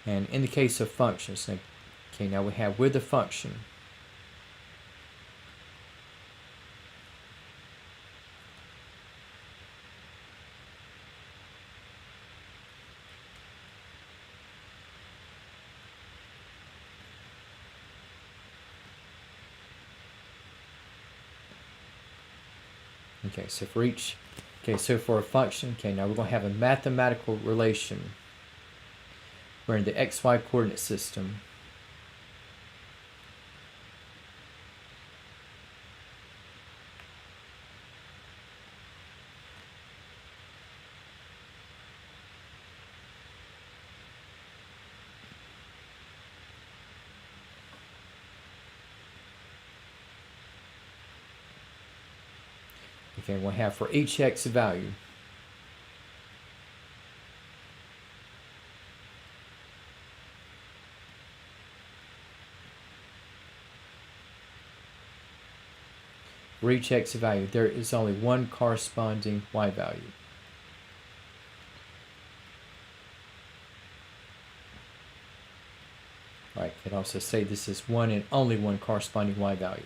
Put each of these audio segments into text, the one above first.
And in the case of functions, okay, now we have with the function. Okay, so for each, okay, so for a function, okay, now we're going to have a mathematical relation. We're in the xy coordinate system. Okay, we'll have for each x value. For each x value, there is only one corresponding y value. I could also say this is one and only one corresponding y value.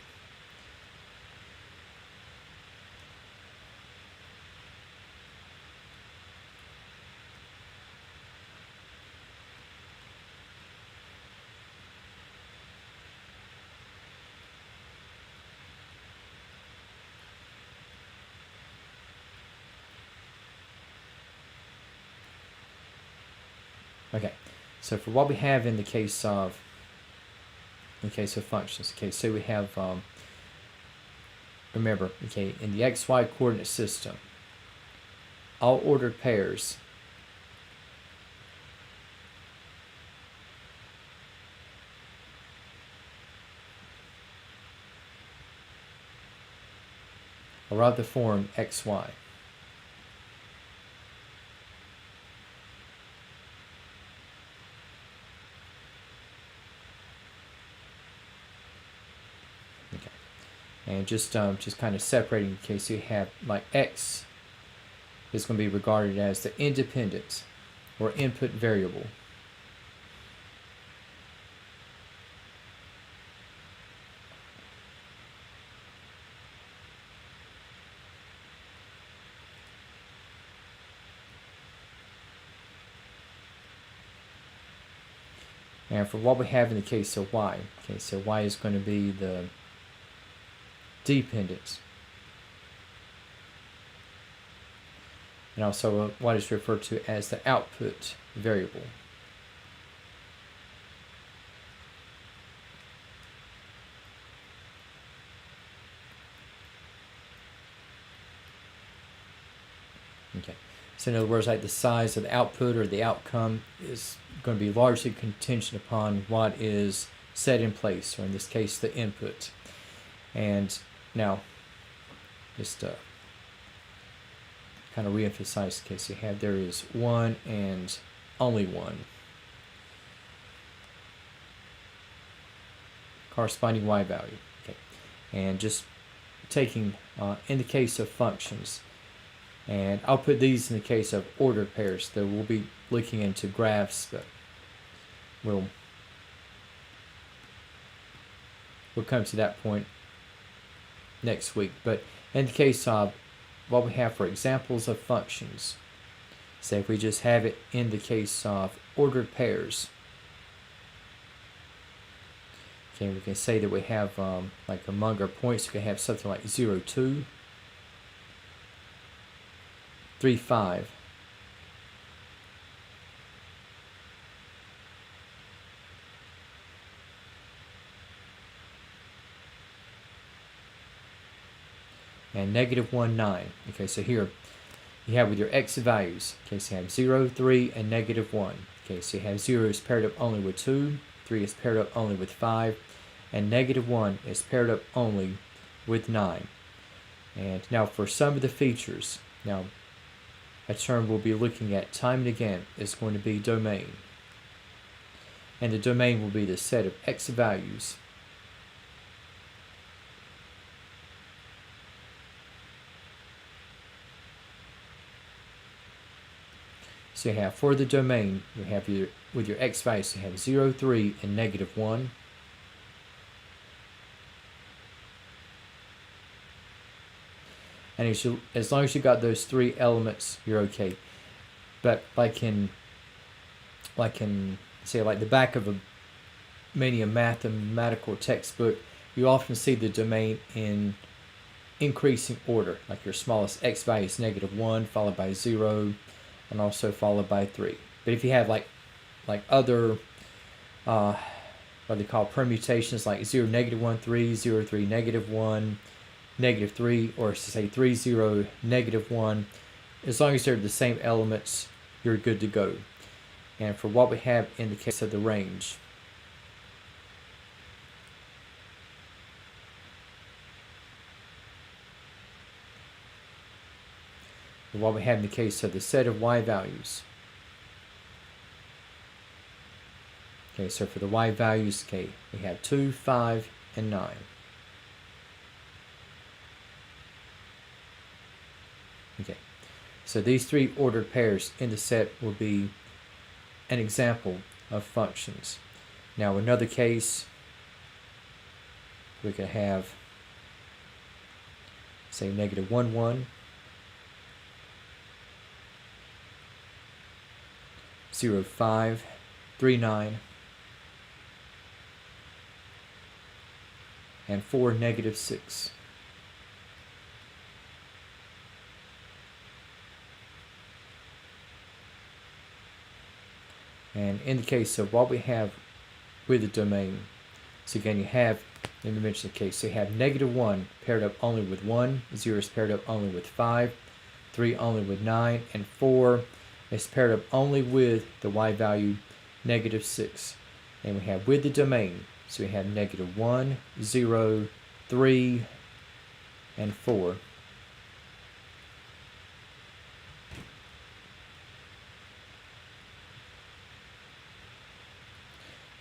Okay, so for what we have in the case of functions, okay, so we have remember, okay, in the xy coordinate system, all ordered pairs are of the form xy. Okay, and just kind of separating in case you have like x is going to be regarded as the independent or input variable. And for what we have in the case of y, okay, so y is going to be the dependent. And also what is referred to as the output variable. Okay, so in other words, like the size of the output or the outcome is going to be largely contingent upon what is set in place, or in this case, the input. And now, just kind of re-emphasize the case you have, there is one and only one corresponding y value. Okay, and just taking in the case of functions, and I'll put these in the case of ordered pairs, though we'll be looking into graphs, but we'll come to that point next week. But in the case of what we have for examples of functions, say if we just have it in the case of ordered pairs, okay, we can say that we have like among our points we can have something like 0, 2, 3, 5, and negative 1, 9. Okay, so here you have with your x values, okay, so you have 0, 3, and negative 1. Okay, so you have 0 is paired up only with 2, 3 is paired up only with 5, and negative 1 is paired up only with 9. And now for some of the features, now a term we'll be looking at time and again is going to be domain. And the domain will be the set of x values So you have for the domain, you have your with your x values, you have 0, 3, and negative 1. And as long as you got those three elements, you're okay. But like in say like the back of many a mathematical textbook, you often see the domain in increasing order, like your smallest x value is negative 1, followed by 0, and also followed by 3. But if you have like other what they call permutations, like 0, negative 1, 3, 0, 3, negative 1, negative 3, or say 3, 0, negative 1, as long as they're the same elements, you're good to go. And for what we have in the case of the range, for what we have in the case of the set of y values. Okay, so for the y values, okay, we have 2, 5, and 9. Okay, so these three ordered pairs in the set will be an example of functions. Now another case, we could have, say, negative 1, 1, 0, 5, 3, 9, and 4, negative 6. And in the case of what we have with the domain, so again you have, let me mention the case, so you have negative 1 paired up only with 1, 0 is paired up only with 5, 3 only with 9, and 4 is paired up only with the y value negative 6. And we have with the domain, so we have negative 1, 0, 3, and 4.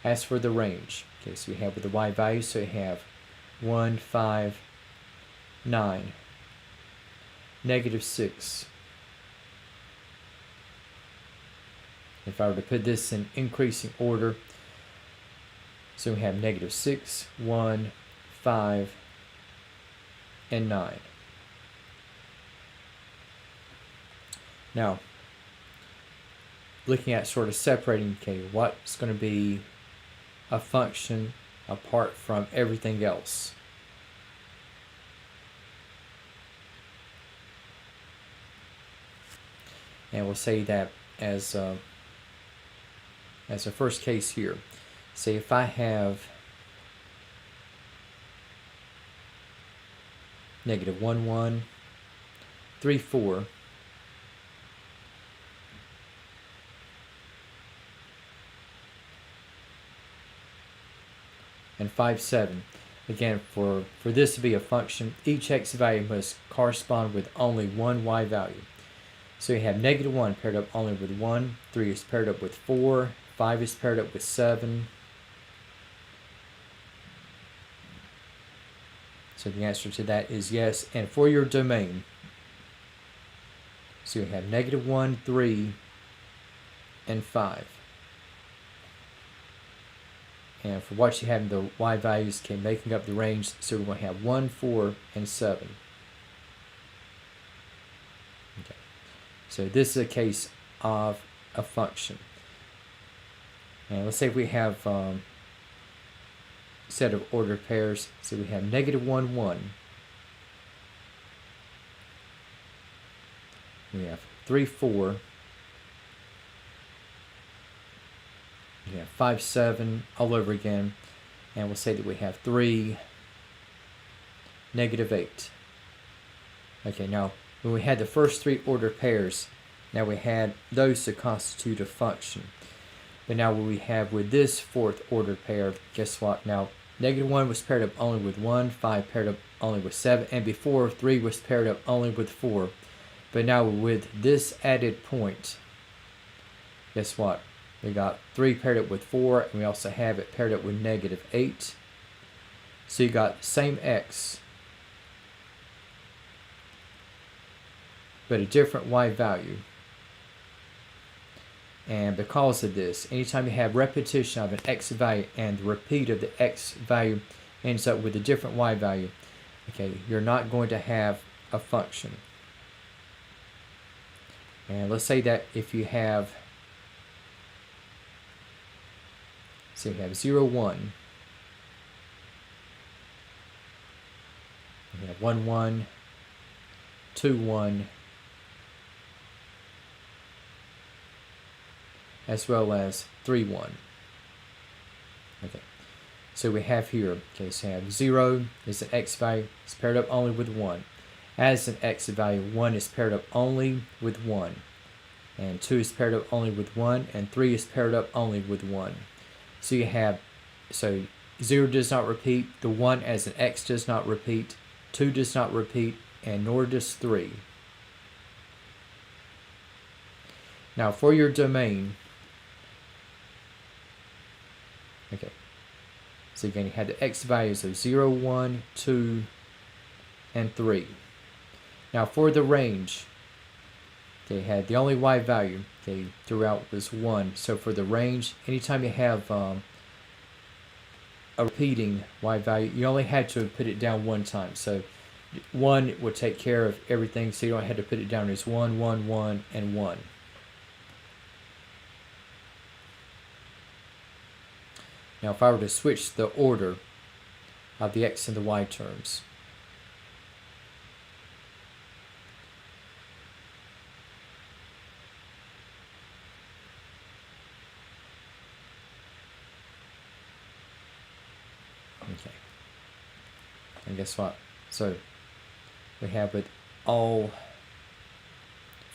As for the range, okay, so we have with the y value, so we have 1, 5, 9, negative 6. If I were to put this in increasing order, so we have negative 6, 1, 5, and 9. Now, looking at sort of separating, okay, what's going to be a function apart from everything else. And we'll say that as a first case here. Say if I have negative 1, 1, 3, 4, and 5, 7. Again, for this to be a function, each x value must correspond with only one y value. So you have negative 1 paired up only with 1, 3 is paired up with 4, 5 is paired up with 7. So the answer to that is yes. And for your domain, so you have negative 1, 3, and 5. And for what you have in the y values, okay, making up the range, so we're going to have 1, 4, and 7. Okay. So this is a case of a function. And let's say we have a set of ordered pairs. So we have negative 1, 1. We have 3, 4. We have 5, 7 all over again. And we'll say that we have 3, negative 8. Okay, now when we had the first three ordered pairs, now we had those to constitute a function. But now what we have with this fourth ordered pair, guess what? Now negative 1 was paired up only with 1, 5 paired up only with 7, and before 3 was paired up only with 4. But now with this added point, guess what? We got 3 paired up with 4, and we also have it paired up with negative 8. So you got the same x, but a different y value. And because of this, anytime you have repetition of an x value and the repeat of the x value ends up with a different y value, okay, you're not going to have a function. And let's say that if you have, so you have 0, 1, you have 1, 1, 2, 1, as well as 3, 1. Okay, so we have here, okay, so we have 0 is an x value, it's paired up only with 1. As an x value, 1 is paired up only with 1. And 2 is paired up only with 1. And 3 is paired up only with 1. So you have, so 0 does not repeat, the 1 as an x does not repeat, 2 does not repeat, and nor does 3. Now for your domain, okay, so again you have the x values of 0, 1, 2, and 3. Now for the range, they had the only y value, okay, throughout was 1. So for the range, anytime you have a repeating y value, you only had to put it down one time. So 1 would take care of everything, so you don't have to put it down as 1, 1, 1, and 1. Now if I were to switch the order of the x and the y terms, okay, and guess what? So we have with all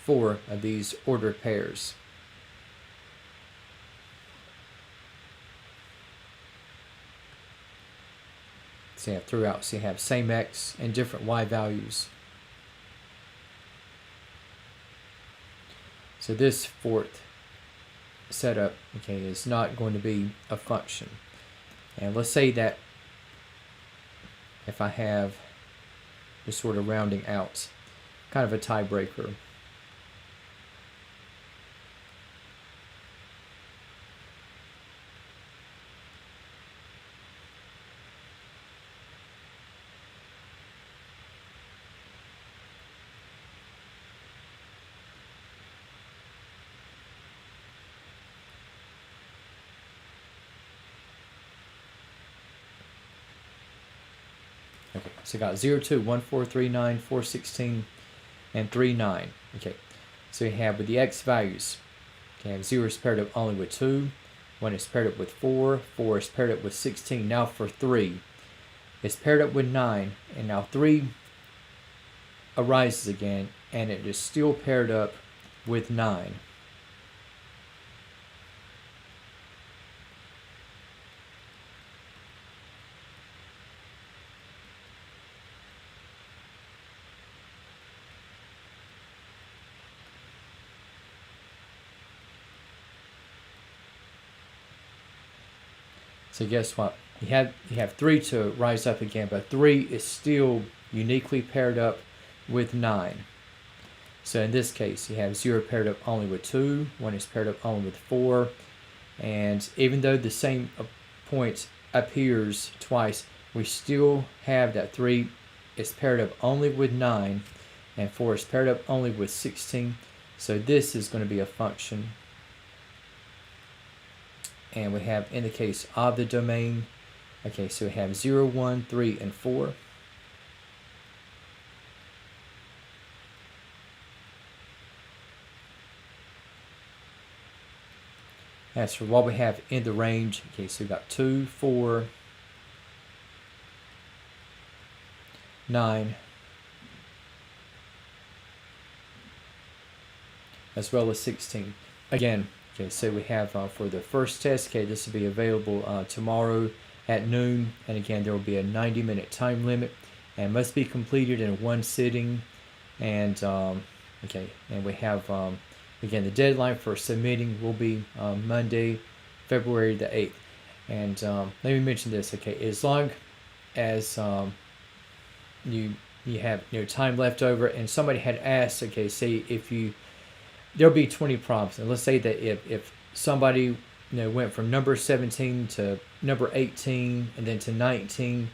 4 of these ordered pairs. So you have throughout, so you have same x and different y values. So this fourth setup, okay, is not going to be a function. And let's say that if I have just sort of rounding out, kind of a tiebreaker. Okay, so I got 0, 2, 1, 4, 3, 9, 4, 16, and 3, 9. Okay, so you have with the x values, okay, have 0 is paired up only with 2, 1 is paired up with 4, 4 is paired up with 16. Now for 3, it's paired up with 9, and now 3 arises again, and it is still paired up with 9. So guess what? You have 3 to rise up again, but 3 is still uniquely paired up with 9. So in this case, you have 0 paired up only with 2, 1 is paired up only with 4, and even though the same point appears twice, we still have that 3 is paired up only with 9, and 4 is paired up only with 16. So this is going to be a function. And we have, in the case of the domain, okay, so we have 0, 1, 3, and 4. As for what we have in the range, okay, so we've got 2, 4, 9, as well as 16. Again, okay, so we have for the first test, okay, this will be available tomorrow at noon, and again there will be a 90-minute time limit and must be completed in one sitting. And okay, and we have again the deadline for submitting will be Monday, February the 8th. And let me mention this, okay, as long as you have time left over, and somebody had asked, okay, say if you there'll be 20 problems. And let's say that if somebody went from number 17 to number 18 and then to 19,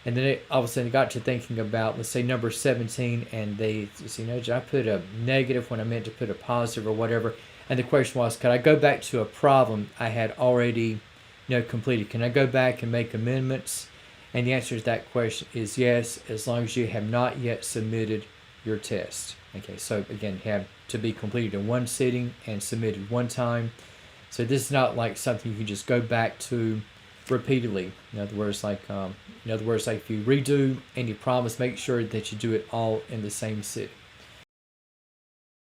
and then it all of a sudden got to thinking about, let's say, number 17, and they say, did I put a negative when I meant to put a positive or whatever? And the question was, could I go back to a problem I had already completed? Can I go back and make amendments? And the answer to that question is yes, as long as you have not yet submitted your test. Okay, so again, have to be completed in one sitting and submitted one time. So this is not like something you can just go back to repeatedly. In other words, like if you redo any problems, make sure that you do it all in the same sitting.